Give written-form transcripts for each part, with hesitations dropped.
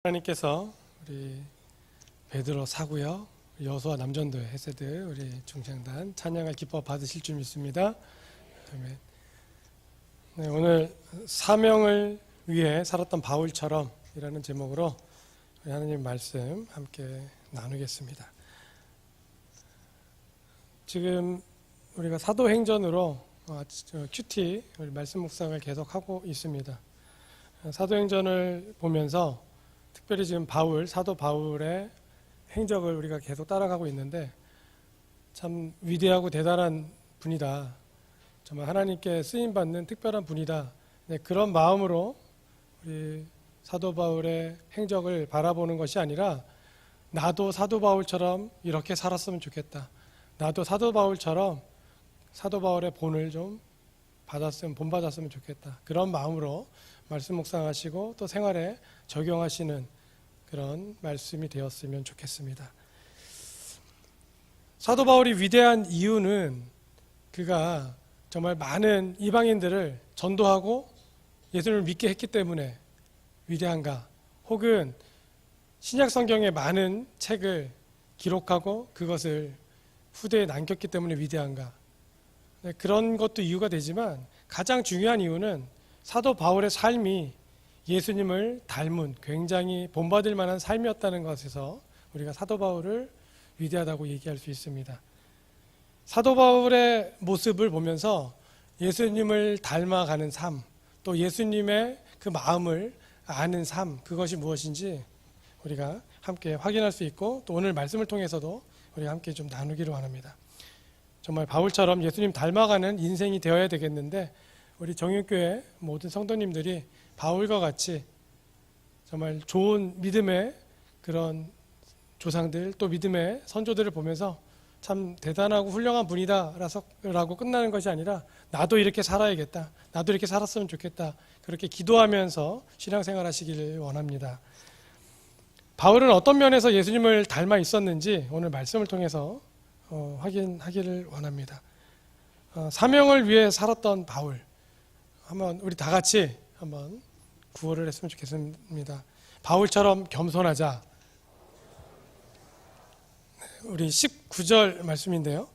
하나님께서 우리 베드로 사구역 여수와 남전도의 헤세드 우리 중창단 찬양을 기뻐 받으실 줄 믿습니다. 아멘. 네, 오늘 사명을 위해 살았던 바울처럼 이라는 제목으로 우리 하나님 말씀 함께 나누겠습니다. 지금 우리가 사도행전으로 큐티 우리 말씀 묵상을 계속하고 있습니다. 사도행전을 보면서 특별히 지금 사도 바울의 행적을 우리가 계속 따라가고 있는데 참 위대하고 대단한 분이다. 정말 하나님께 쓰임받는 특별한 분이다. 네, 그런 마음으로 우리 사도 바울의 행적을 바라보는 것이 아니라 나도 사도 바울처럼 이렇게 살았으면 좋겠다. 나도 사도 바울처럼 사도 바울의 본을 좀 본받았으면 좋겠다. 그런 마음으로 말씀 묵상하시고 또 생활에 적용하시는 그런 말씀이 되었으면 좋겠습니다. 사도 바울이 위대한 이유는 그가 정말 많은 이방인들을 전도하고 예수님을 믿게 했기 때문에 위대한가, 혹은 신약 성경의 많은 책을 기록하고 그것을 후대에 남겼기 때문에 위대한가, 네, 그런 것도 이유가 되지만 가장 중요한 이유는 사도 바울의 삶이 예수님을 닮은 굉장히 본받을 만한 삶이었다는 것에서 우리가 사도 바울을 위대하다고 얘기할 수 있습니다. 사도 바울의 모습을 보면서 예수님을 닮아가는 삶, 또 예수님의 그 마음을 아는 삶, 그것이 무엇인지 우리가 함께 확인할 수 있고 또 오늘 말씀을 통해서도 우리가 함께 좀 나누기를 원합니다. 정말 바울처럼 예수님 닮아가는 인생이 되어야 되겠는데 우리 정육교회 모든 성도님들이 바울과 같이 정말 좋은 믿음의 그런 조상들 또 믿음의 선조들을 보면서 참 대단하고 훌륭한 분이다 라고 끝나는 것이 아니라 나도 이렇게 살아야겠다, 나도 이렇게 살았으면 좋겠다, 그렇게 기도하면서 신앙생활 하시기를 원합니다. 바울은 어떤 면에서 예수님을 닮아 있었는지 오늘 말씀을 통해서 확인하기를 원합니다. 사명을 위해 살았던 바울, 한번 우리 다 같이 한번 구호를 했으면 좋겠습니다. 바울처럼 겸손하자. 우리 19절 말씀인데요,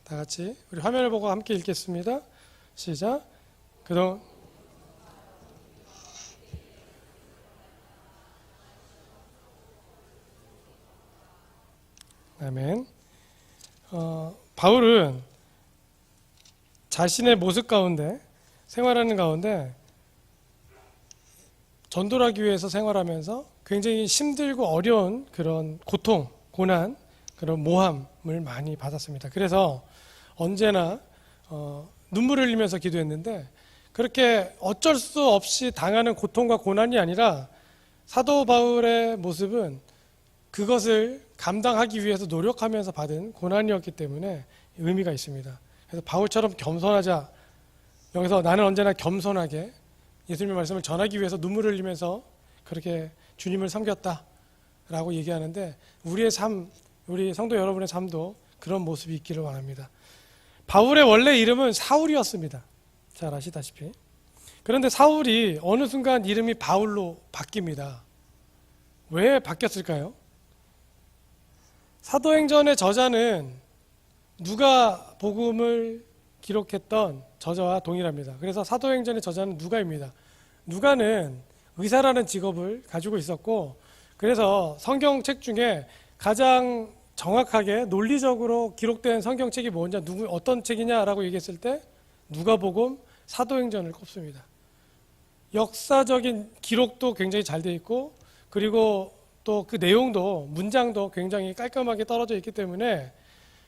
다 같이 우리 화면을 보고 함께 읽겠습니다. 시작. 아멘. 바울은 자신의 모습 가운데 생활하는 가운데 전도를 하기 위해서 생활하면서 굉장히 힘들고 어려운 그런 고통, 고난, 그런 모함을 많이 받았습니다. 그래서 언제나 눈물을 흘리면서 기도했는데 그렇게 어쩔 수 없이 당하는 고통과 고난이 아니라 사도 바울의 모습은 그것을 감당하기 위해서 노력하면서 받은 고난이었기 때문에 의미가 있습니다. 그래서 바울처럼 겸손하자. 여기서 나는 언제나 겸손하게 예수님의 말씀을 전하기 위해서 눈물을 흘리면서 그렇게 주님을 섬겼다라고 얘기하는데 우리의 삶, 우리 성도 여러분의 삶도 그런 모습이 있기를 원합니다. 바울의 원래 이름은 사울이었습니다. 잘 아시다시피. 그런데 사울이 어느 순간 이름이 바울로 바뀝니다. 왜 바뀌었을까요? 사도행전의 저자는 누가 복음을 기록했던 저자와 동일합니다. 그래서 사도행전의 저자는 누가입니다. 누가는 의사라는 직업을 가지고 있었고 그래서 성경책 중에 가장 정확하게 논리적으로 기록된 성경책이 어떤 책이냐라고 얘기했을 때 누가복음, 사도행전을 꼽습니다. 역사적인 기록도 굉장히 잘 돼 있고 그리고 또 그 내용도 문장도 굉장히 깔끔하게 떨어져 있기 때문에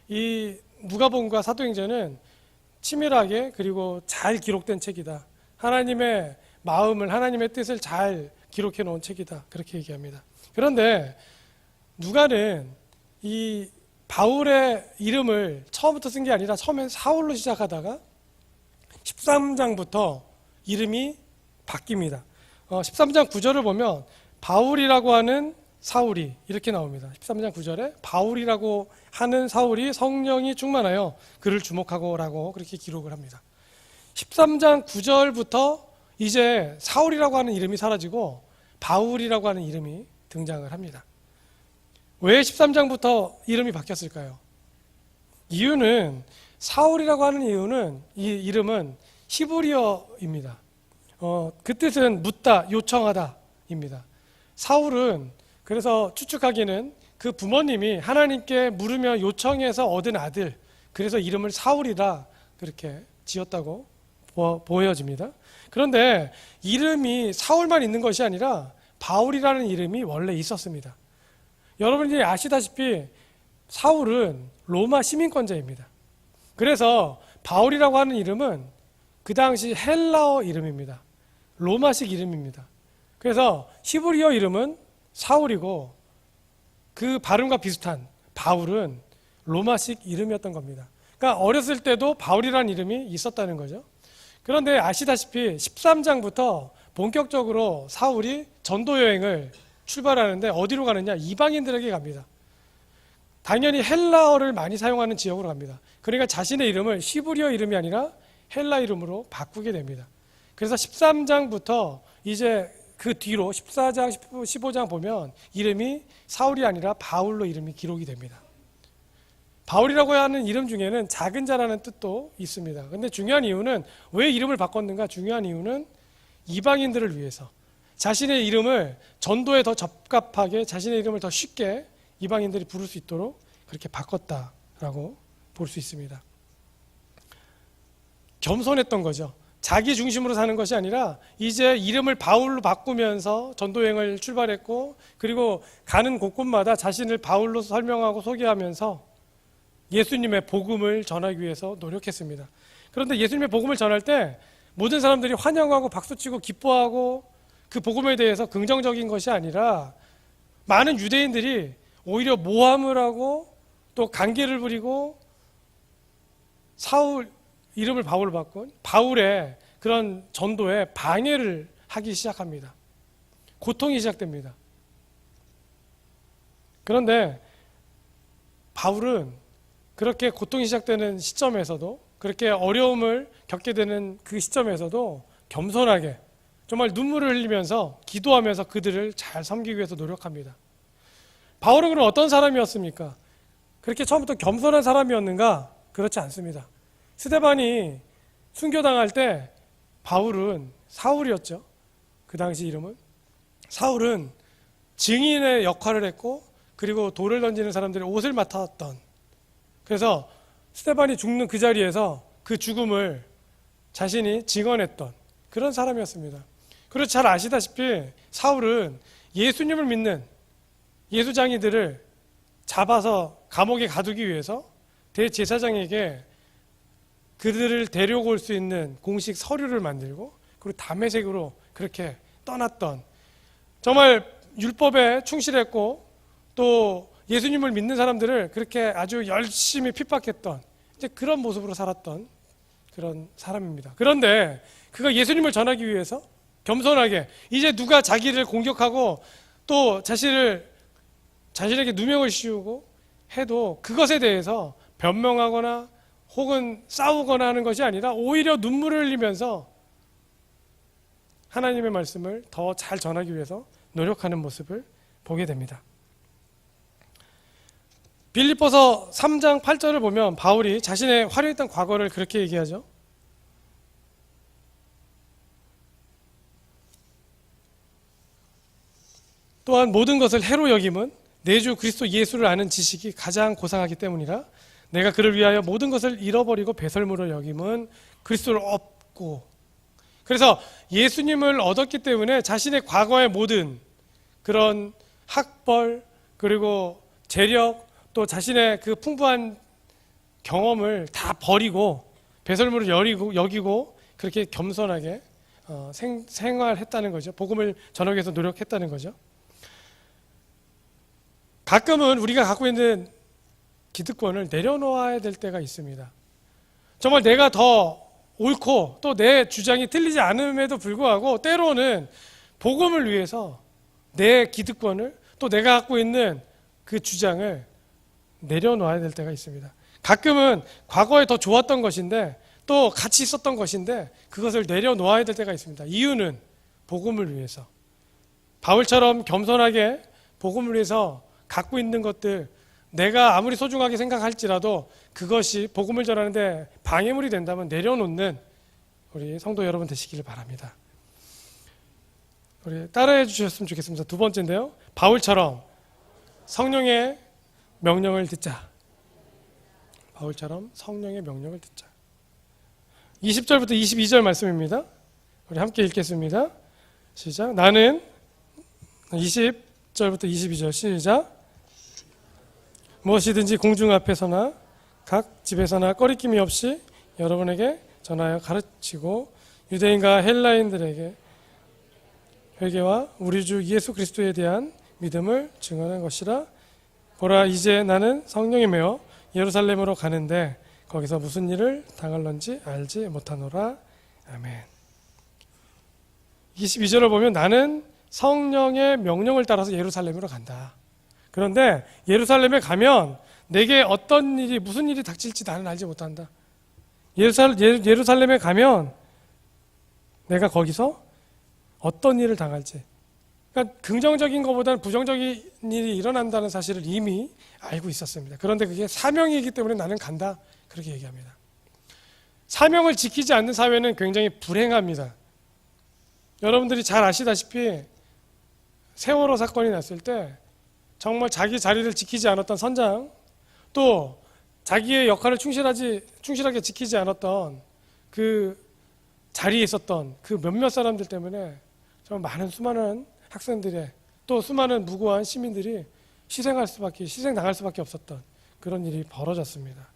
이 누가복음과 사도행전은 치밀하게 그리고 잘 기록된 책이다. 하나님의 마음을, 하나님의 뜻을 잘 기록해 놓은 책이다. 그렇게 얘기합니다. 그런데 누가는 이 바울의 이름을 처음부터 쓴 게 아니라 처음엔 사울로 시작하다가 13장부터 이름이 바뀝니다. 13장 9절을 보면 바울이라고 하는 사울이 이렇게 나옵니다. 13장 9절에 바울이라고 하는 사울이 성령이 충만하여 그를 주목하고 라고 그렇게 기록을 합니다. 13장 9절부터 이제 사울이라고 하는 이름이 사라지고 바울이라고 하는 이름이 등장을 합니다. 왜 13장부터 이름이 바뀌었을까요? 이유는 사울이라고 하는 이유는 이 이름은 히브리어입니다. 그 뜻은 묻다, 요청하다입니다. 사울은 그래서 추측하기는 그 부모님이 하나님께 물으며 요청해서 얻은 아들, 그래서 이름을 사울이라 그렇게 지었다고 보여집니다. 그런데 이름이 사울만 있는 것이 아니라 바울이라는 이름이 원래 있었습니다. 여러분이 아시다시피 사울은 로마 시민권자입니다. 그래서 바울이라고 하는 이름은 그 당시 헬라어 이름입니다. 로마식 이름입니다. 그래서 히브리어 이름은 사울이고 그 발음과 비슷한 바울은 로마식 이름이었던 겁니다. 그러니까 어렸을 때도 바울이라는 이름이 있었다는 거죠. 그런데 아시다시피 13장부터 본격적으로 사울이 전도 여행을 출발하는데 어디로 가느냐? 이방인들에게 갑니다. 당연히 헬라어를 많이 사용하는 지역으로 갑니다. 그러니까 자신의 이름을 히브리어 이름이 아니라 헬라 이름으로 바꾸게 됩니다. 그래서 13장부터 이제 그 뒤로 14장, 15장 보면 이름이 사울이 아니라 바울로 이름이 기록이 됩니다. 바울이라고 하는 이름 중에는 작은 자라는 뜻도 있습니다. 근데 중요한 이유는 왜 이름을 바꿨는가? 중요한 이유는 이방인들을 위해서 자신의 이름을 전도에 더 적합하게 자신의 이름을 더 쉽게 이방인들이 부를 수 있도록 그렇게 바꿨다라고 볼 수 있습니다. 겸손했던 거죠. 자기 중심으로 사는 것이 아니라 이제 이름을 바울로 바꾸면서 전도여행을 출발했고 그리고 가는 곳곳마다 자신을 바울로 설명하고 소개하면서 예수님의 복음을 전하기 위해서 노력했습니다. 그런데 예수님의 복음을 전할 때 모든 사람들이 환영하고 박수치고 기뻐하고 그 복음에 대해서 긍정적인 것이 아니라 많은 유대인들이 오히려 모함을 하고 또 관계를 부리고 사울 이름을 바울로 바꾼 바울의 그런 전도에 방해를 하기 시작합니다. 고통이 시작됩니다. 그런데 바울은 그렇게 고통이 시작되는 시점에서도 그렇게 어려움을 겪게 되는 그 시점에서도 겸손하게 정말 눈물을 흘리면서 기도하면서 그들을 잘 섬기기 위해서 노력합니다. 바울은 그럼 어떤 사람이었습니까? 그렇게 처음부터 겸손한 사람이었는가? 그렇지 않습니다. 스데반이 순교당할 때 바울은 사울이었죠. 그 당시 이름은. 사울은 증인의 역할을 했고 그리고 돌을 던지는 사람들의 옷을 맡았던, 그래서 스데반이 죽는 그 자리에서 그 죽음을 자신이 증언했던 그런 사람이었습니다. 그리고 잘 아시다시피 사울은 예수님을 믿는 예수장이들을 잡아서 감옥에 가두기 위해서 대제사장에게 그들을 데려올 수 있는 공식 서류를 만들고 그리고 다메섹으로 그렇게 떠났던, 정말 율법에 충실했고 또 예수님을 믿는 사람들을 그렇게 아주 열심히 핍박했던 이제 그런 모습으로 살았던 그런 사람입니다. 그런데 그가 예수님을 전하기 위해서 겸손하게 이제 누가 자기를 공격하고 또 자신에게 누명을 씌우고 해도 그것에 대해서 변명하거나 혹은 싸우거나 하는 것이 아니라 오히려 눈물을 흘리면서 하나님의 말씀을 더 잘 전하기 위해서 노력하는 모습을 보게 됩니다. 빌립보서 3장 8절을 보면 바울이 자신의 화려했던 과거를 그렇게 얘기하죠. 또한 모든 것을 해로 여김은 내 주 그리스도 예수를 아는 지식이 가장 고상하기 때문이라. 내가 그를 위하여 모든 것을 잃어버리고 배설물을 여김은 그리스도를 얻고. 그래서 예수님을 얻었기 때문에 자신의 과거의 모든 그런 학벌 그리고 재력 또 자신의 그 풍부한 경험을 다 버리고 배설물을 여기고 그렇게 겸손하게 생활했다는 거죠. 복음을 전하기 위해서 노력했다는 거죠. 가끔은 우리가 갖고 있는 기득권을 내려놓아야 될 때가 있습니다. 정말 내가 더 옳고 또 내 주장이 틀리지 않음에도 불구하고 때로는 복음을 위해서 내 기득권을 또 내가 갖고 있는 그 주장을 내려놓아야 될 때가 있습니다. 가끔은 과거에 더 좋았던 것인데 또 같이 있었던 것인데 그것을 내려놓아야 될 때가 있습니다. 이유는 복음을 위해서. 바울처럼 겸손하게 복음을 위해서 갖고 있는 것들, 내가 아무리 소중하게 생각할지라도 그것이 복음을 전하는데 방해물이 된다면 내려놓는 우리 성도 여러분 되시기를 바랍니다. 우리 따라해 주셨으면 좋겠습니다. 두 번째인데요, 바울처럼 성령의 명령을 듣자. 바울처럼 성령의 명령을 듣자. 20절부터 22절 말씀입니다. 우리 함께 읽겠습니다. 시작. 나는 20절부터 22절 시작. 무엇이든지 공중 앞에서나 각 집에서나 꺼리낌이 없이 여러분에게 전하여 가르치고 유대인과 헬라인들에게 회개와 우리 주 예수 그리스도에 대한 믿음을 증언한 것이라. 보라, 이제 나는 성령에 매어 예루살렘으로 가는데 거기서 무슨 일을 당할런지 알지 못하노라. 아멘. 22절을 보면 나는 성령의 명령을 따라서 예루살렘으로 간다. 그런데 예루살렘에 가면 내게 어떤 일이, 무슨 일이 닥칠지 나는 알지 못한다. 예루살렘에 가면 내가 거기서 어떤 일을 당할지, 그러니까 긍정적인 것보다는 부정적인 일이 일어난다는 사실을 이미 알고 있었습니다. 그런데 그게 사명이기 때문에 나는 간다, 그렇게 얘기합니다. 사명을 지키지 않는 사회는 굉장히 불행합니다. 여러분들이 잘 아시다시피 세월호 사건이 났을 때 정말 자기 자리를 지키지 않았던 선장, 또 자기의 역할을 충실하게 지키지 않았던 그 자리에 있었던 그 몇몇 사람들 때문에 정말 많은 수많은 학생들의, 또 수많은 무고한 시민들이 희생당할 수밖에 없었던 그런 일이 벌어졌습니다.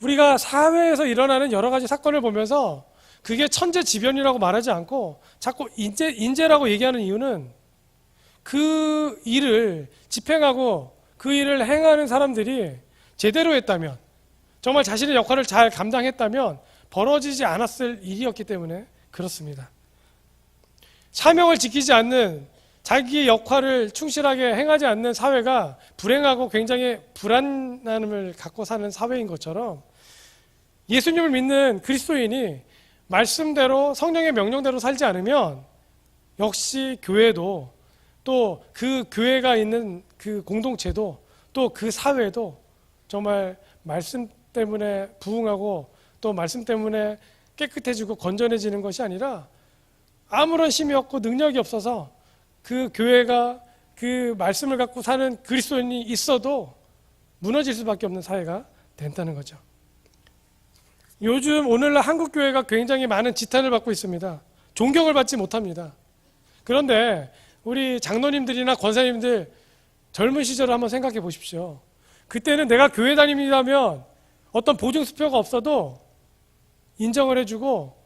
우리가 사회에서 일어나는 여러 가지 사건을 보면서 그게 천재지변이라고 말하지 않고 자꾸 인재라고 얘기하는 이유는 그 일을 집행하고 그 일을 행하는 사람들이 제대로 했다면, 정말 자신의 역할을 잘 감당했다면 벌어지지 않았을 일이었기 때문에 그렇습니다. 사명을 지키지 않는, 자기의 역할을 충실하게 행하지 않는 사회가 불행하고 굉장히 불안함을 갖고 사는 사회인 것처럼 예수님을 믿는 그리스도인이 말씀대로 성령의 명령대로 살지 않으면 역시 교회도, 또 그 교회가 있는 그 공동체도, 또 그 사회도 정말 말씀 때문에 부흥하고 또 말씀 때문에 깨끗해지고 건전해지는 것이 아니라 아무런 힘이 없고 능력이 없어서 그 교회가 그 말씀을 갖고 사는 그리스도인이 있어도 무너질 수밖에 없는 사회가 된다는 거죠. 요즘 오늘날 한국 교회가 굉장히 많은 지탄을 받고 있습니다. 존경을 받지 못합니다. 그런데 우리 장로님들이나 권사님들 젊은 시절을 한번 생각해 보십시오. 그때는 내가 교회 다닙니다면 어떤 보증 수표가 없어도 인정을 해주고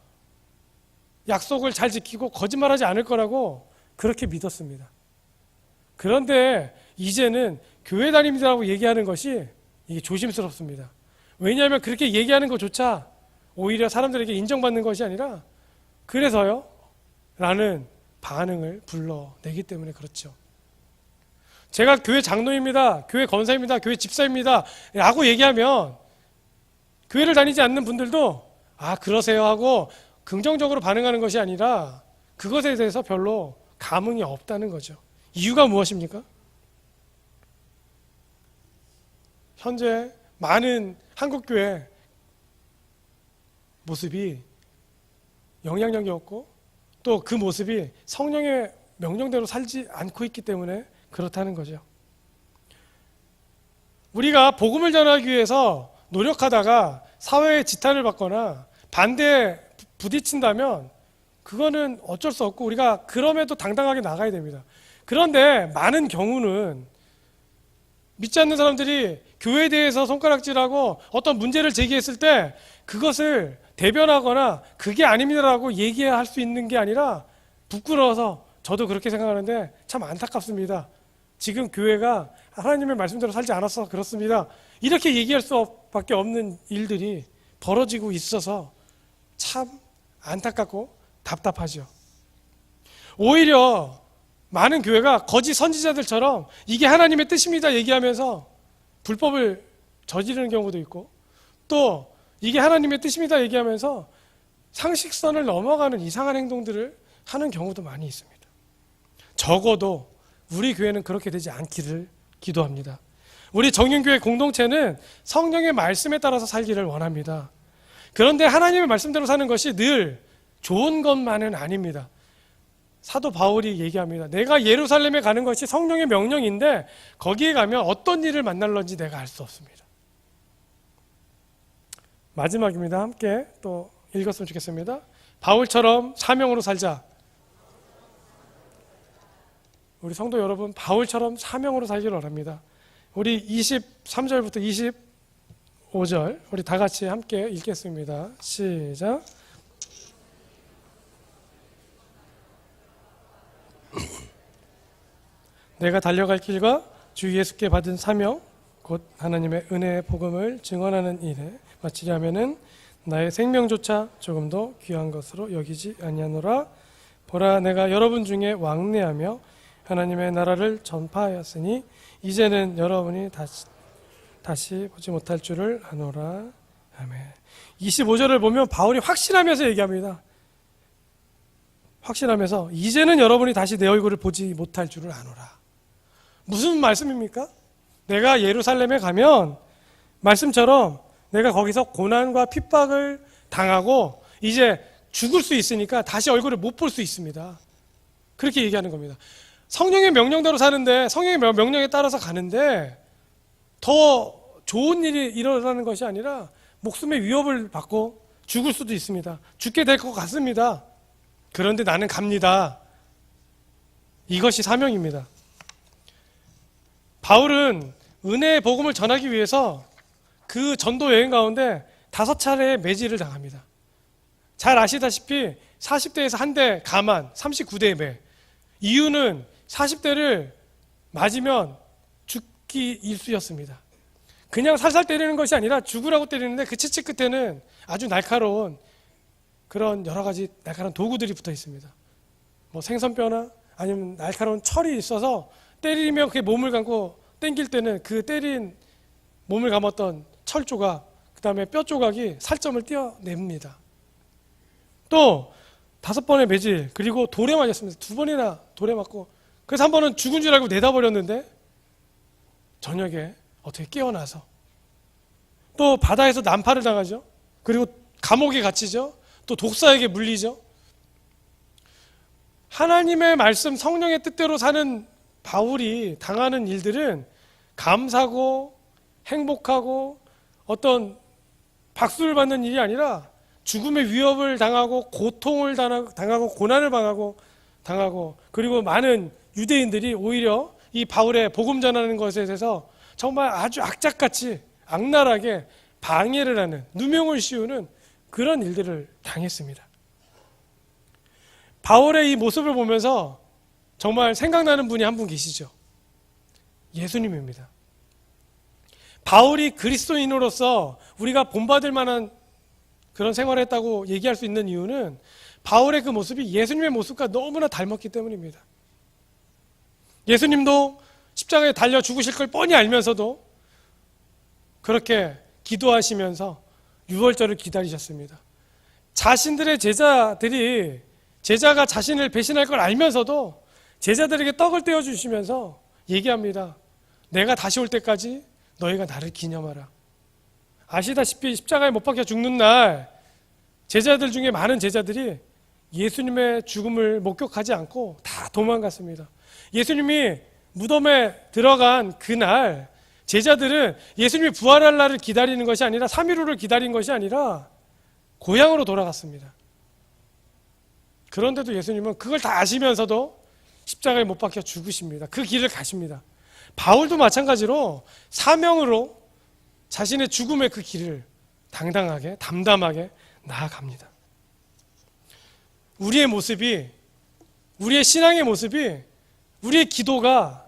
약속을 잘 지키고 거짓말하지 않을 거라고 그렇게 믿었습니다. 그런데 이제는 교회 다닙니다라고 얘기하는 것이 이게 조심스럽습니다. 왜냐하면 그렇게 얘기하는 것조차 오히려 사람들에게 인정받는 것이 아니라 그래서요? 라는 반응을 불러내기 때문에 그렇죠. 제가 교회 장로입니다, 교회 권사입니다, 교회 집사입니다 라고 얘기하면 교회를 다니지 않는 분들도 아 그러세요 하고 긍정적으로 반응하는 것이 아니라 그것에 대해서 별로 감흥이 없다는 거죠. 이유가 무엇입니까? 현재 많은 한국교회 모습이 영향력이 없고 또 그 모습이 성령의 명령대로 살지 않고 있기 때문에 그렇다는 거죠. 우리가 복음을 전하기 위해서 노력하다가 사회의 지탄을 받거나 반대에 부딪힌다면 그거는 어쩔 수 없고 우리가 그럼에도 당당하게 나가야 됩니다. 그런데 많은 경우는 믿지 않는 사람들이 교회에 대해서 손가락질하고 어떤 문제를 제기했을 때 그것을 대변하거나 그게 아닙니다라고 얘기할 수 있는 게 아니라 부끄러워서 저도 그렇게 생각하는데 참 안타깝습니다. 지금 교회가 하나님의 말씀대로 살지 않아서 그렇습니다. 이렇게 얘기할 수밖에 없는 일들이 벌어지고 있어서 참 안타깝고 답답하죠. 오히려 많은 교회가 거짓 선지자들처럼 이게 하나님의 뜻입니다 얘기하면서 불법을 저지르는 경우도 있고 또 이게 하나님의 뜻입니다 얘기하면서 상식선을 넘어가는 이상한 행동들을 하는 경우도 많이 있습니다. 적어도 우리 교회는 그렇게 되지 않기를 기도합니다. 우리 정윤교회 공동체는 성령의 말씀에 따라서 살기를 원합니다. 그런데 하나님의 말씀대로 사는 것이 늘 좋은 것만은 아닙니다. 사도 바울이 얘기합니다. 내가 예루살렘에 가는 것이 성령의 명령인데 거기에 가면 어떤 일을 만날런지 내가 알 수 없습니다. 마지막입니다. 함께 또 읽었으면 좋겠습니다. 바울처럼 사명으로 살자. 우리 성도 여러분, 바울처럼 사명으로 살기를 원합니다. 우리 23절부터 25절 우리 다 같이 함께 읽겠습니다. 시작. 내가 달려갈 길과 주 예수께 받은 사명 곧 하나님의 은혜의 복음을 증언하는 일에 마치려 하면은 나의 생명조차 조금도 귀한 것으로 여기지 아니하노라. 보라, 내가 여러분 중에 왕래하며 하나님의 나라를 전파하였으니 이제는 여러분이 다시 보지 못할 줄을 아노라. 아멘. 25절을 보면 바울이 확신하면서 얘기합니다. 확신하면서 이제는 여러분이 다시 내 얼굴을 보지 못할 줄을 아노라. 무슨 말씀입니까? 내가 예루살렘에 가면 말씀처럼 내가 거기서 고난과 핍박을 당하고 이제 죽을 수 있으니까 다시 얼굴을 못 볼 수 있습니다. 그렇게 얘기하는 겁니다. 성령의 명령대로 사는데, 성령의 명령에 따라서 가는데 더 좋은 일이 일어나는 것이 아니라 목숨의 위협을 받고 죽을 수도 있습니다. 죽게 될 것 같습니다. 그런데 나는 갑니다. 이것이 사명입니다. 바울은 은혜의 복음을 전하기 위해서 그 전도 여행 가운데 5차례의 매질을 당합니다. 잘 아시다시피 40대에서 한 대 가만, 39대의 매. 이유는 40대를 맞으면 죽기 일쑤였습니다. 그냥 살살 때리는 것이 아니라 죽으라고 때리는데 그 치치 끝에는 아주 날카로운 그런 여러 가지 날카로운 도구들이 붙어 있습니다. 뭐 생선뼈나 아니면 날카로운 철이 있어서 때리면 그게 몸을 감고 당길 때는 그 때린 몸을 감았던 철 조각, 그 다음에 뼈 조각이 살점을 떼어냅니다. 또 5번의 매질, 그리고 돌에 맞았습니다. 2번이나 돌에 맞고, 그래서 한 번은 죽은 줄 알고 내다버렸는데 저녁에 어떻게 깨어나서 또 바다에서 난파를 당하죠. 그리고 감옥에 갇히죠. 또 독사에게 물리죠. 하나님의 말씀, 성령의 뜻대로 사는 바울이 당하는 일들은 감사하고 행복하고 어떤 박수를 받는 일이 아니라 죽음의 위협을 당하고 고통을 당하고 고난을 당하고 그리고 많은 유대인들이 오히려 이 바울의 복음 전하는 것에 대해서 정말 아주 악착같이 악랄하게 방해를 하는, 누명을 씌우는 그런 일들을 당했습니다. 바울의 이 모습을 보면서 정말 생각나는 분이 한 분 계시죠. 예수님입니다. 바울이 그리스도인으로서 우리가 본받을 만한 그런 생활을 했다고 얘기할 수 있는 이유는 바울의 그 모습이 예수님의 모습과 너무나 닮았기 때문입니다. 예수님도 십자가에 달려 죽으실 걸 뻔히 알면서도 그렇게 기도하시면서 유월절을 기다리셨습니다. 자신들의 제자가 자신을 배신할 걸 알면서도 제자들에게 떡을 떼어주시면서 얘기합니다. 내가 다시 올 때까지 너희가 나를 기념하라. 아시다시피 십자가에 못 박혀 죽는 날 제자들 중에 많은 제자들이 예수님의 죽음을 목격하지 않고 다 도망갔습니다. 예수님이 무덤에 들어간 그날 제자들은 예수님이 부활할 날을 기다리는 것이 아니라 3일 후를 기다린 것이 아니라 고향으로 돌아갔습니다. 그런데도 예수님은 그걸 다 아시면서도 십자가에 못 박혀 죽으십니다. 그 길을 가십니다. 바울도 마찬가지로 사명으로 자신의 죽음의 그 길을 당당하게 담담하게 나아갑니다. 우리의 모습이, 우리의 신앙의 모습이, 우리의 기도가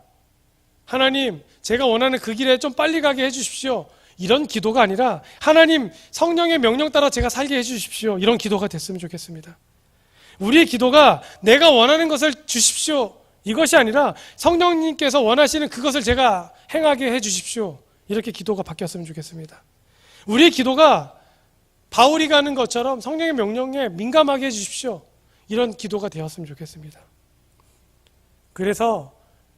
하나님 제가 원하는 그 길에 좀 빨리 가게 해주십시오, 이런 기도가 아니라 하나님 성령의 명령 따라 제가 살게 해주십시오, 이런 기도가 됐으면 좋겠습니다. 우리의 기도가 내가 원하는 것을 주십시오, 이것이 아니라 성령님께서 원하시는 그것을 제가 행하게 해주십시오, 이렇게 기도가 바뀌었으면 좋겠습니다. 우리의 기도가 바울이 가는 것처럼 성령의 명령에 민감하게 해주십시오, 이런 기도가 되었으면 좋겠습니다. 그래서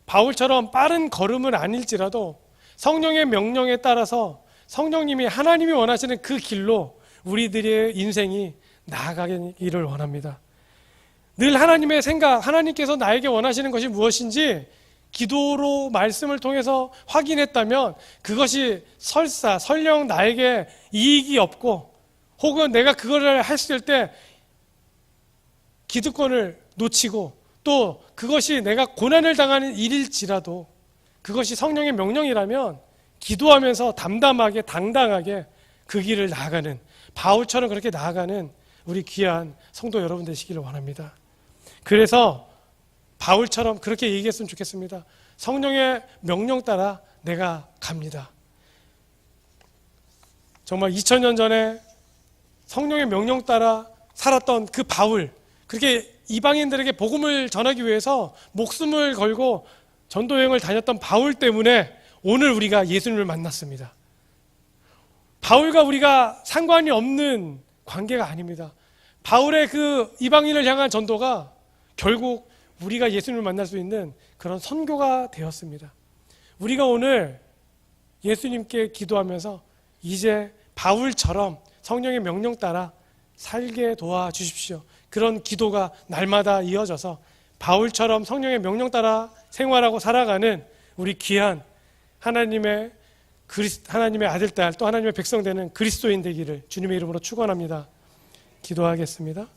바울처럼 빠른 걸음은 아닐지라도 성령의 명령에 따라서 성령님이 하나님이 원하시는 그 길로 우리들의 인생이 나아가기를 원합니다. 늘 하나님의 생각, 하나님께서 나에게 원하시는 것이 무엇인지 기도로 말씀을 통해서 확인했다면 그것이 설령 나에게 이익이 없고 혹은 내가 그거를 했을 때 기득권을 놓치고 또 그것이 내가 고난을 당하는 일일지라도 그것이 성령의 명령이라면 기도하면서 담담하게 당당하게 그 길을 나아가는, 바울처럼 그렇게 나아가는 우리 귀한 성도 여러분 되시기를 원합니다. 그래서 바울처럼 그렇게 얘기했으면 좋겠습니다. 성령의 명령 따라 내가 갑니다. 정말 2000년 전에 성령의 명령 따라 살았던 그 바울, 그렇게 이방인들에게 복음을 전하기 위해서 목숨을 걸고 전도여행을 다녔던 바울 때문에 오늘 우리가 예수님을 만났습니다. 바울과 우리가 상관이 없는 관계가 아닙니다. 바울의 그 이방인을 향한 전도가 결국 우리가 예수님을 만날 수 있는 그런 선교가 되었습니다. 우리가 오늘 예수님께 기도하면서 이제 바울처럼 성령의 명령 따라 살게 도와주십시오. 그런 기도가 날마다 이어져서 바울처럼 성령의 명령 따라 생활하고 살아가는 우리 귀한 하나님의 아들, 딸, 또 하나님의 백성 되는 그리스도인 되기를 주님의 이름으로 축원합니다. 기도하겠습니다.